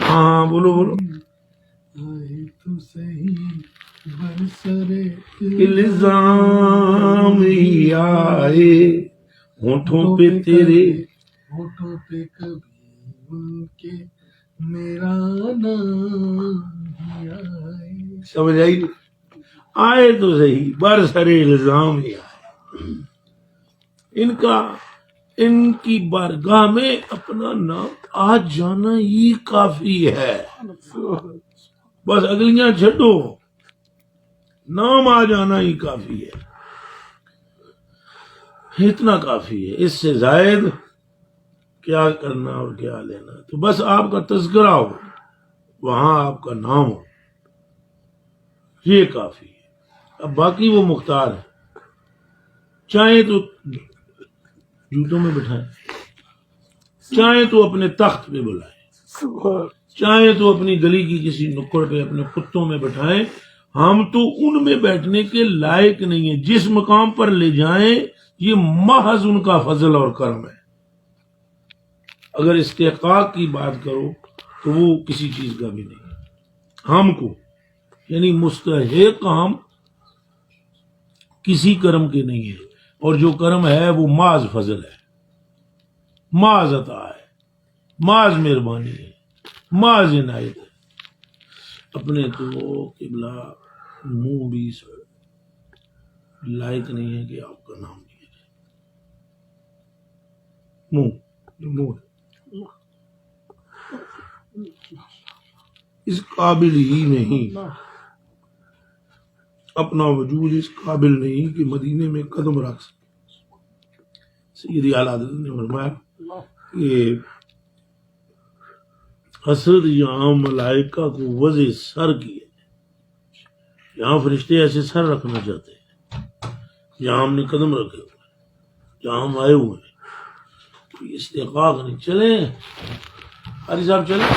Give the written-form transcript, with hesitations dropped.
ہاں بولو بولو. آئے تو صحیح برسرے الزام ہی آئے ہونٹوں پہ تیرے. ہونٹوں پہ کبھی ان کے میرا نام ہی آئے. سمجھ آئی؟ آئے تو صحیح برسرے الزام ہی آئے. ان کی بارگاہ میں اپنا نام آ جانا ہی کافی ہے. بس اگلیاں چھڈو، نام آ جانا ہی کافی ہے، اتنا کافی ہے. اس سے زائد کیا کرنا اور کیا لینا. تو بس آپ کا تذکرہ ہو، وہاں آپ کا نام ہو، یہ کافی ہے. اب باقی وہ مختار ہے، چاہیں تو جوتوں میں بٹھائیں، چاہیں تو اپنے تخت پہ بلائیں، چاہیں تو اپنی گلی کی کسی نکڑ پہ اپنے کتوں میں بٹھائیں. ہم تو ان میں بیٹھنے کے لائق نہیں ہیں. جس مقام پر لے جائیں یہ محض ان کا فضل اور کرم ہے. اگر استحقاق کی بات کرو تو وہ کسی چیز کا بھی نہیں ہے. ہم کو یعنی مستحق ہم کسی کرم کے نہیں ہے، اور جو کرم ہے وہ محض فضل ہے، محض عطا ہے، محض مہربانی ہے، محض عنایت ہے. اپنے تو قبلہ منہ بھی لائق نہیں ہے کہ آپ کا نام لیا جائے. منہ ہے اس قابل ہی نہیں، اپنا وجود اس قابل نہیں کہ مدینے میں قدم رکھ سکے. سیدی اعلیٰ حضرت نے فرمایا کہ حسرت یہاں ملائکہ کو وضع سر کی ہے. یہاں فرشتے ایسے سر رکھنا چاہتے ہیں، یہاں ہم نے قدم رکھے ہوئے، جہاں ہم آئے ہوئے ہیں. استحقاق نہیں. چلیں حاجی صاحب چلیں.